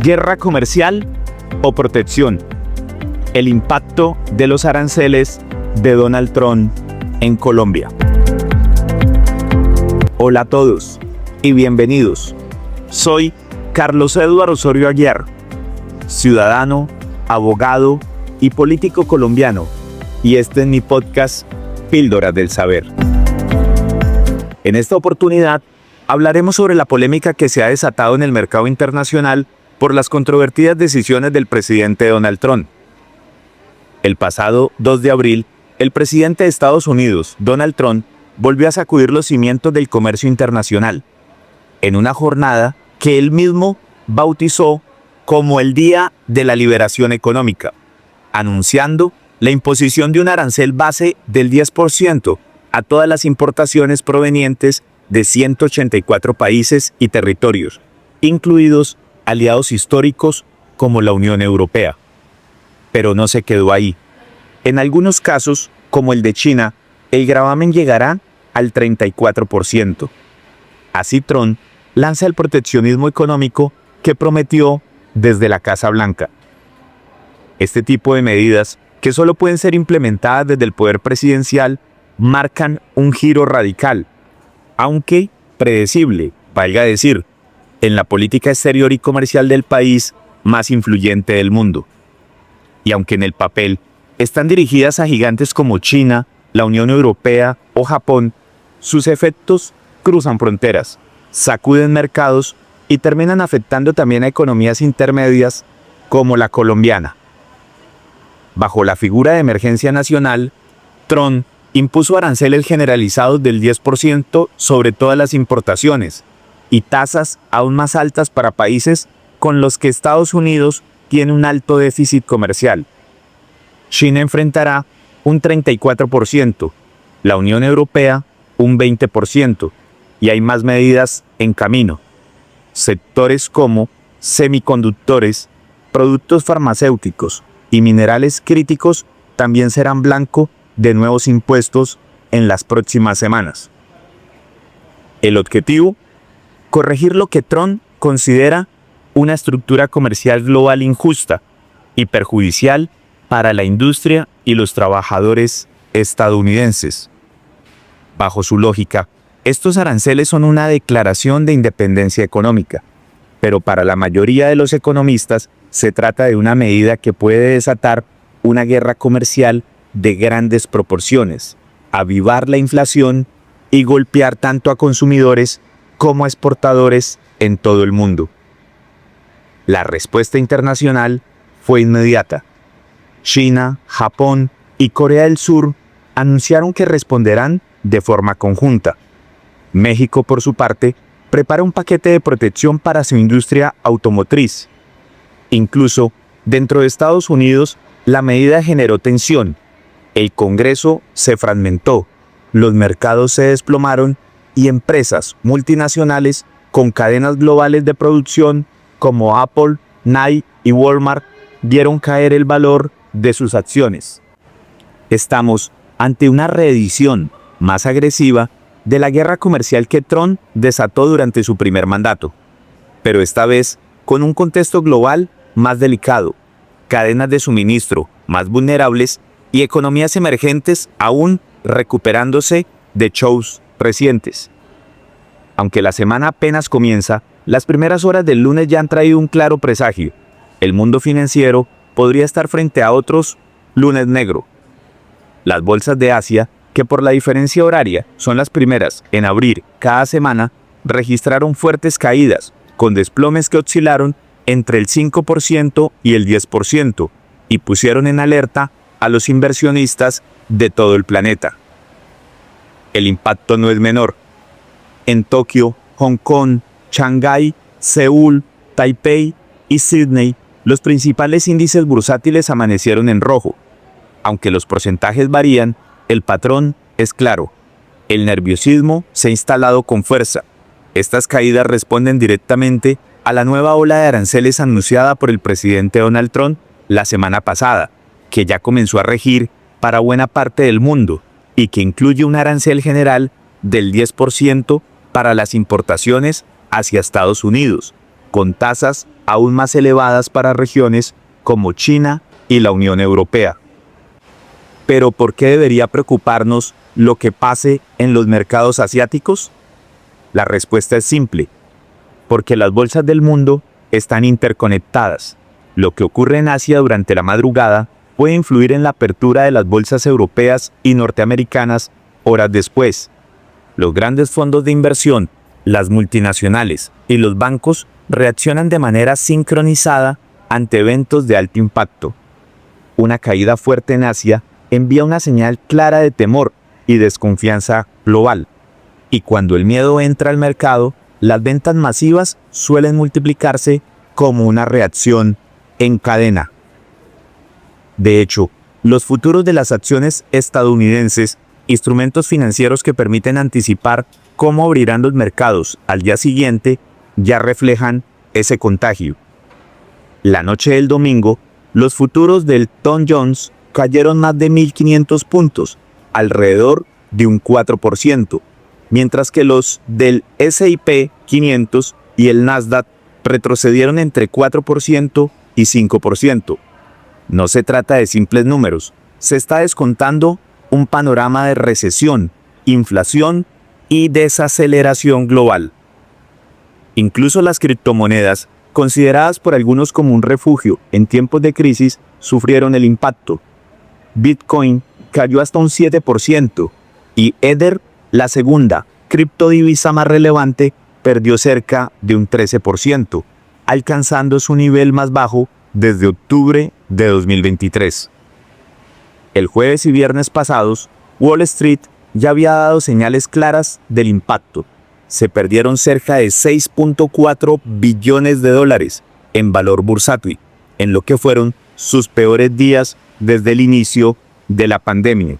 ¿Guerra comercial o protección? El impacto de los aranceles de Donald Trump en Colombia. Hola a todos y bienvenidos. Soy Carlos Eduardo Osorio Aguiar, ciudadano, abogado y político colombiano, y este es mi podcast Píldoras del Saber. En esta oportunidad hablaremos sobre la polémica que se ha desatado en el mercado internacional por las controvertidas decisiones del presidente Donald Trump. El pasado 2 de abril, el presidente de Estados Unidos, Donald Trump, volvió a sacudir los cimientos del comercio internacional, en una jornada que él mismo bautizó como el Día de la Liberación Económica, anunciando la imposición de un arancel base del 10% a todas las importaciones provenientes de 184 países y territorios, incluidos aliados históricos como la Unión Europea. Pero no se quedó ahí. En algunos casos, como el de China, el gravamen llegará al 34%. Así Trump lanza el proteccionismo económico que prometió desde la Casa Blanca. Este tipo de medidas, que solo pueden ser implementadas desde el poder presidencial, marcan un giro radical, aunque predecible, valga decir, en la política exterior y comercial del país más influyente del mundo. Y aunque en el papel están dirigidas a gigantes como China, la Unión Europea o Japón, sus efectos cruzan fronteras, sacuden mercados y terminan afectando también a economías intermedias como la colombiana. Bajo la figura de emergencia nacional, Trump impuso aranceles generalizados del 10% sobre todas las importaciones y tasas aún más altas para países con los que Estados Unidos tiene un alto déficit comercial. China enfrentará un 34%, la Unión Europea un 20%, y hay más medidas en camino. Sectores como semiconductores, productos farmacéuticos y minerales críticos también serán blanco de nuevos impuestos en las próximas semanas. El objetivo: corregir lo que Trump considera una estructura comercial global injusta y perjudicial para la industria y los trabajadores estadounidenses. Bajo su lógica, estos aranceles son una declaración de independencia económica, pero para la mayoría de los economistas se trata de una medida que puede desatar una guerra comercial de grandes proporciones, avivar la inflación y golpear tanto a consumidores como a exportadores en todo el mundo. La respuesta internacional fue inmediata. China, Japón y Corea del Sur anunciaron que responderán de forma conjunta. México, por su parte, prepara un paquete de protección para su industria automotriz. Incluso, dentro de Estados Unidos, la medida generó tensión. El Congreso se fragmentó, los mercados se desplomaron y empresas multinacionales con cadenas globales de producción como Apple, Nike y Walmart vieron caer el valor de sus acciones. Estamos ante una reedición más agresiva de la guerra comercial que Trump desató durante su primer mandato, pero esta vez con un contexto global más delicado, cadenas de suministro más vulnerables y economías emergentes aún recuperándose de shocks recientes. Aunque la semana apenas comienza, las primeras horas del lunes ya han traído un claro presagio. El mundo financiero podría estar frente a otros lunes negro. Las bolsas de Asia, que por la diferencia horaria son las primeras en abrir cada semana, registraron fuertes caídas, con desplomes que oscilaron entre el 5% y el 10%, y pusieron en alerta a los inversionistas de todo el planeta. El impacto no es menor. En Tokio, Hong Kong, Shanghái, Seúl, Taipei y Sydney, los principales índices bursátiles amanecieron en rojo. Aunque los porcentajes varían, el patrón es claro. El nerviosismo se ha instalado con fuerza. Estas caídas responden directamente a la nueva ola de aranceles anunciada por el presidente Donald Trump la semana pasada, que ya comenzó a regir para buena parte del mundo y que incluye un arancel general del 10% para las importaciones hacia Estados Unidos, con tasas aún más elevadas para regiones como China y la Unión Europea. Pero ¿por qué debería preocuparnos lo que pase en los mercados asiáticos? La respuesta es simple, porque las bolsas del mundo están interconectadas. Lo que ocurre en Asia durante la madrugada puede influir en la apertura de las bolsas europeas y norteamericanas horas después. Los grandes fondos de inversión, las multinacionales y los bancos reaccionan de manera sincronizada ante eventos de alto impacto. Una caída fuerte en Asia envía una señal clara de temor y desconfianza global. Y cuando el miedo entra al mercado, las ventas masivas suelen multiplicarse como una reacción en cadena. De hecho, los futuros de las acciones estadounidenses, instrumentos financieros que permiten anticipar cómo abrirán los mercados al día siguiente, ya reflejan ese contagio. La noche del domingo, los futuros del Dow Jones cayeron más de 1.500 puntos, alrededor de un 4%, mientras que los del S&P 500 y el Nasdaq retrocedieron entre 4% y 5%. No se trata de simples números, se está descontando un panorama de recesión, inflación y desaceleración global. Incluso las criptomonedas, consideradas por algunos como un refugio en tiempos de crisis, sufrieron el impacto. Bitcoin cayó hasta un 7% y Ether, la segunda criptodivisa más relevante, perdió cerca de un 13%, alcanzando su nivel más bajo desde octubre de 2023. El jueves y viernes pasados, Wall Street ya había dado señales claras del impacto. Se perdieron cerca de 6.4 billones de dólares en valor bursátil, en lo que fueron sus peores días desde el inicio de la pandemia.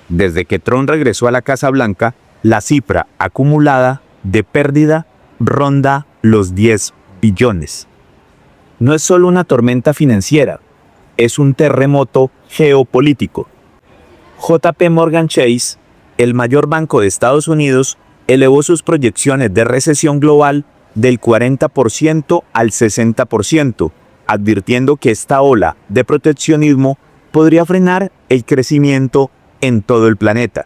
Desde que Trump regresó a la Casa Blanca, la cifra acumulada de pérdida ronda los 10 billones. No es solo una tormenta financiera, es un terremoto geopolítico. JP Morgan Chase, el mayor banco de Estados Unidos, elevó sus proyecciones de recesión global del 40% al 60%, advirtiendo que esta ola de proteccionismo podría frenar el crecimiento en todo el planeta.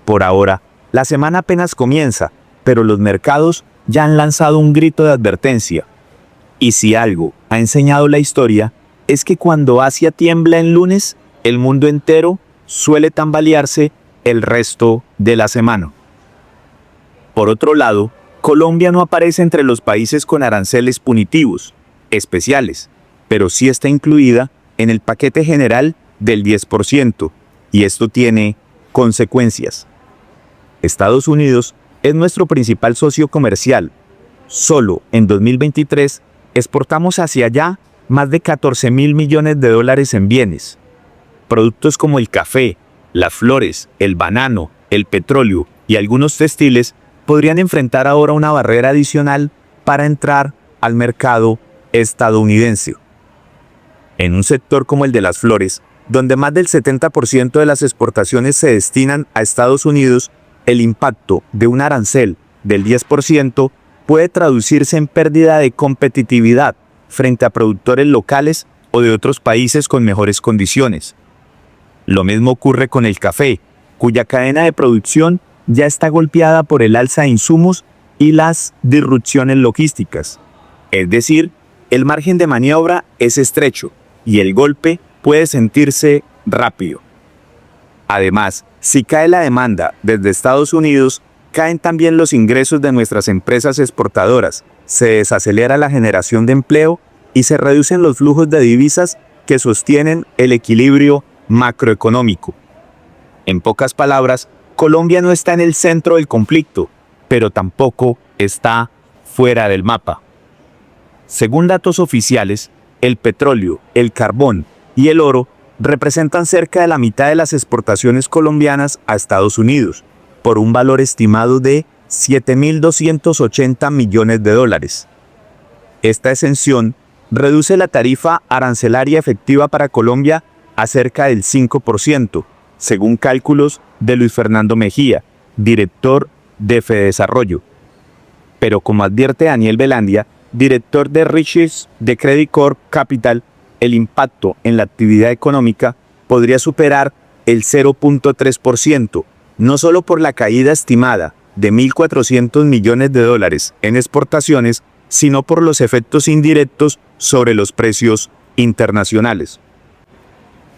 Por ahora, la semana apenas comienza, pero los mercados ya han lanzado un grito de advertencia. Y si algo ha enseñado la historia, es que cuando Asia tiembla en lunes, el mundo entero suele tambalearse el resto de la semana. Por otro lado, Colombia no aparece entre los países con aranceles punitivos, especiales, pero sí está incluida en el paquete general del 10%, y esto tiene consecuencias. Estados Unidos es nuestro principal socio comercial. Solo en 2023 exportamos hacia allá más de 14.000 millones de dólares en bienes. Productos como el café, las flores, el banano, el petróleo y algunos textiles podrían enfrentar ahora una barrera adicional para entrar al mercado estadounidense. En un sector como el de las flores, donde más del 70% de las exportaciones se destinan a Estados Unidos, el impacto de un arancel del 10% puede traducirse en pérdida de competitividad frente a productores locales o de otros países con mejores condiciones. Lo mismo ocurre con el café, cuya cadena de producción ya está golpeada por el alza de insumos y las disrupciones logísticas. Es decir, el margen de maniobra es estrecho y el golpe puede sentirse rápido. Además, si cae la demanda desde Estados Unidos, caen también los ingresos de nuestras empresas exportadoras, se desacelera la generación de empleo y se reducen los flujos de divisas que sostienen el equilibrio macroeconómico. En pocas palabras, Colombia no está en el centro del conflicto, pero tampoco está fuera del mapa. Según datos oficiales, el petróleo, el carbón y el oro representan cerca de la mitad de las exportaciones colombianas a Estados Unidos, por un valor estimado de 7.280 millones de dólares. Esta exención reduce la tarifa arancelaria efectiva para Colombia a cerca del 5%, según cálculos de Luis Fernando Mejía, director de Fedesarrollo. Pero como advierte Daniel Velandia, director de Riches de Credit Corp Capital, el impacto en la actividad económica podría superar el 0.3%, no solo por la caída estimada de 1.400 millones de dólares en exportaciones, sino por los efectos indirectos sobre los precios internacionales.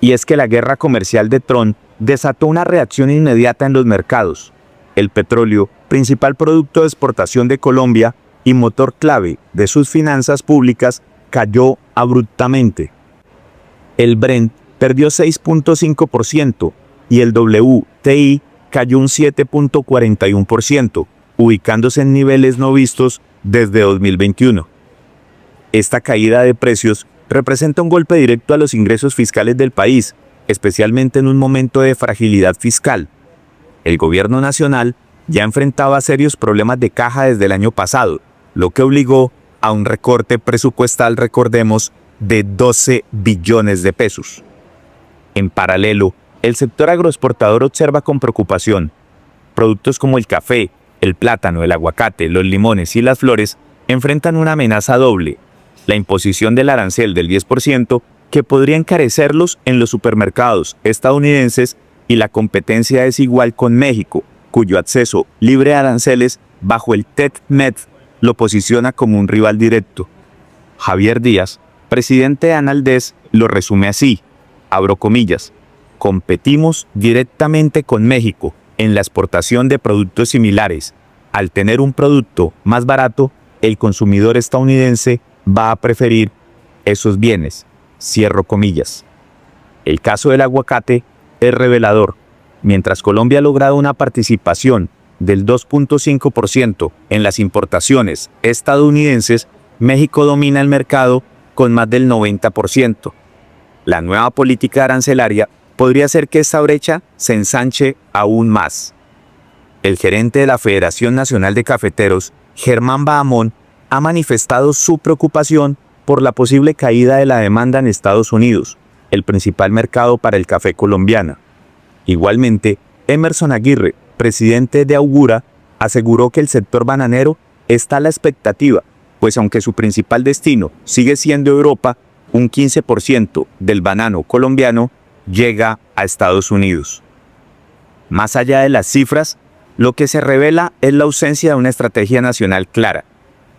Y es que la guerra comercial de Trump desató una reacción inmediata en los mercados. El petróleo, principal producto de exportación de Colombia y motor clave de sus finanzas públicas, cayó abruptamente. El Brent perdió 6.5% y el WTI cayó un 7.41%, ubicándose en niveles no vistos desde 2021. Esta caída de precios representa un golpe directo a los ingresos fiscales del país, especialmente en un momento de fragilidad fiscal. El gobierno nacional ya enfrentaba serios problemas de caja desde el año pasado, lo que obligó a un recorte presupuestal, recordemos, de 12 billones de pesos. En paralelo, el sector agroexportador observa con preocupación. Productos como el café, el plátano, el aguacate, los limones y las flores enfrentan una amenaza doble: la imposición del arancel del 10%, que podría encarecerlos en los supermercados estadounidenses, y la competencia desigual con México, cuyo acceso libre a aranceles bajo el TET-MET lo posiciona como un rival directo. Javier Díaz, presidente de Analdes, lo resume así, abro comillas: competimos directamente con México en la exportación de productos similares. Al tener un producto más barato, el consumidor estadounidense va a preferir esos bienes. Cierro comillas. El caso del aguacate es revelador. Mientras Colombia ha logrado una participación del 2.5% en las importaciones estadounidenses, México domina el mercado con más del 90%. La nueva política arancelaria podría hacer que esta brecha se ensanche aún más. El gerente de la Federación Nacional de Cafeteros, Germán Bahamón, ha manifestado su preocupación por la posible caída de la demanda en Estados Unidos, el principal mercado para el café colombiano. Igualmente, Emerson Aguirre, presidente de Augura, aseguró que el sector bananero está a la expectativa, pues aunque su principal destino sigue siendo Europa, un 15% del banano colombiano llega a Estados Unidos. Más allá de las cifras, lo que se revela es la ausencia de una estrategia nacional clara.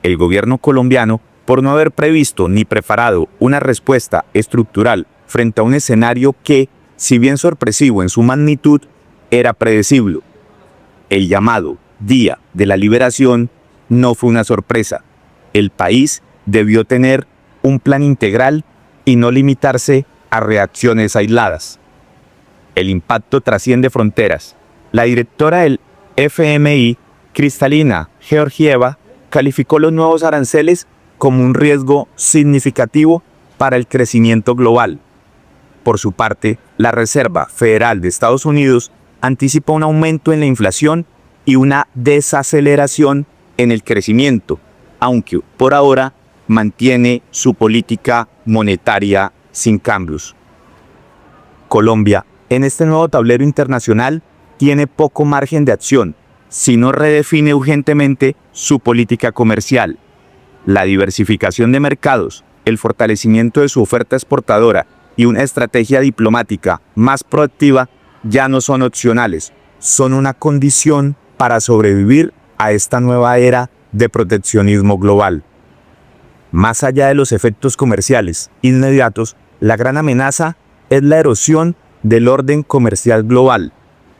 El gobierno colombiano, por no haber previsto ni preparado una respuesta estructural frente a un escenario que, si bien sorpresivo en su magnitud, era predecible. El llamado Día de la Liberación no fue una sorpresa. El país debió tener un plan integral y no limitarse a reacciones aisladas. El impacto trasciende fronteras. La directora del FMI, Kristalina Georgieva, calificó los nuevos aranceles como un riesgo significativo para el crecimiento global. Por su parte, la Reserva Federal de Estados Unidos anticipa un aumento en la inflación y una desaceleración en el crecimiento, aunque por ahora mantiene su política monetaria sin cambios. Colombia, en este nuevo tablero internacional, tiene poco margen de acción si no redefine urgentemente su política comercial. La diversificación de mercados, el fortalecimiento de su oferta exportadora y una estrategia diplomática más proactiva ya no son opcionales, son una condición para sobrevivir a esta nueva era de proteccionismo global. Más allá de los efectos comerciales inmediatos, la gran amenaza es la erosión del orden comercial global.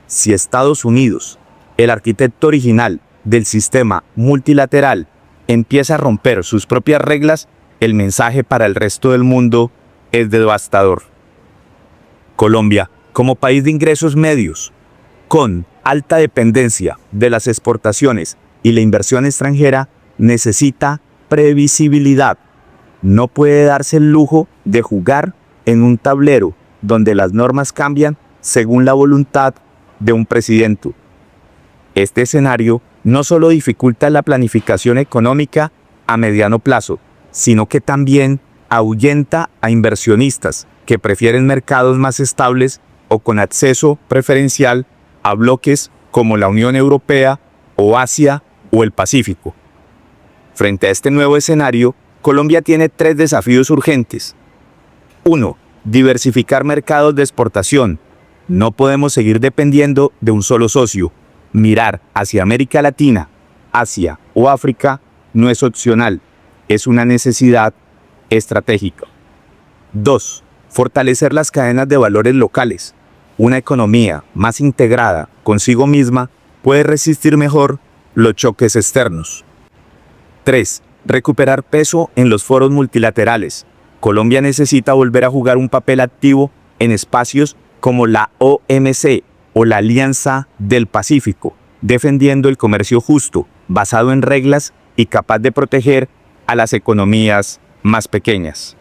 Si Estados Unidos, el arquitecto original del sistema multilateral, empieza a romper sus propias reglas, el mensaje para el resto del mundo es devastador. Colombia, como país de ingresos medios, con alta dependencia de las exportaciones y la inversión extranjera, necesita previsibilidad. No puede darse el lujo de jugar en un tablero donde las normas cambian según la voluntad de un presidente. Este escenario no solo dificulta la planificación económica a mediano plazo, sino que también ahuyenta a inversionistas que prefieren mercados más estables o con acceso preferencial a bloques como la Unión Europea o Asia o el Pacífico. Frente a este nuevo escenario, Colombia tiene 3 desafíos urgentes. 1. Diversificar mercados de exportación. No podemos seguir dependiendo de un solo socio. Mirar hacia América Latina, Asia o África no es opcional, es una necesidad estratégica. 2. Fortalecer las cadenas de valores locales. Una economía más integrada consigo misma puede resistir mejor los choques externos. 3. Recuperar peso en los foros multilaterales. Colombia necesita volver a jugar un papel activo en espacios como la OMC o la Alianza del Pacífico, defendiendo el comercio justo, basado en reglas y capaz de proteger a las economías más pequeñas.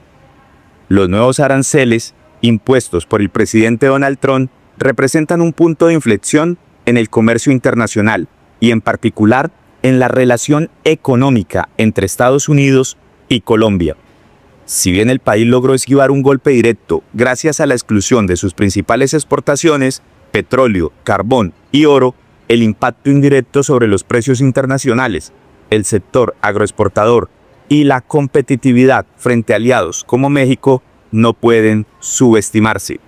Los nuevos aranceles impuestos por el presidente Donald Trump representan un punto de inflexión en el comercio internacional y en particular en la relación económica entre Estados Unidos y Colombia. Si bien el país logró esquivar un golpe directo gracias a la exclusión de sus principales exportaciones, petróleo, carbón y oro, el impacto indirecto sobre los precios internacionales, el sector agroexportador y la competitividad frente a aliados como México no pueden subestimarse.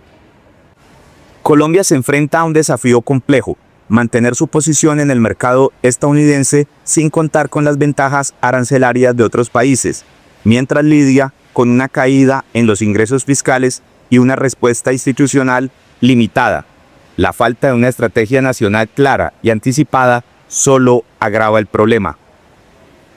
Colombia se enfrenta a un desafío complejo: mantener su posición en el mercado estadounidense sin contar con las ventajas arancelarias de otros países, mientras lidia con una caída en los ingresos fiscales y una respuesta institucional limitada. La falta de una estrategia nacional clara y anticipada solo agrava el problema.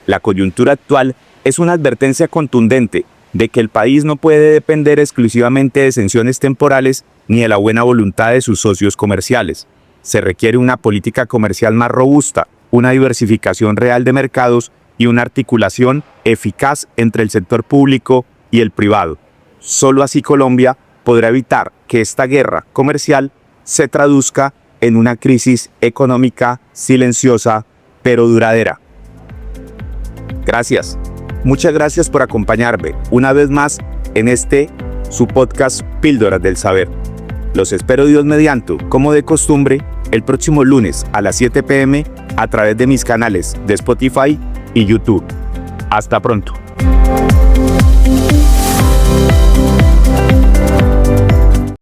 La coyuntura actual es una advertencia contundente de que el país no puede depender exclusivamente de exenciones temporales ni de la buena voluntad de sus socios comerciales. Se requiere una política comercial más robusta, una diversificación real de mercados y una articulación eficaz entre el sector público y el privado. Solo así Colombia podrá evitar que esta guerra comercial se traduzca en una crisis económica silenciosa pero duradera. Gracias. Muchas gracias por acompañarme una vez más en su podcast Píldoras del Saber. Los espero Dios mediante, como de costumbre, el próximo lunes a las 7 p.m. a través de mis canales de Spotify y YouTube. Hasta pronto.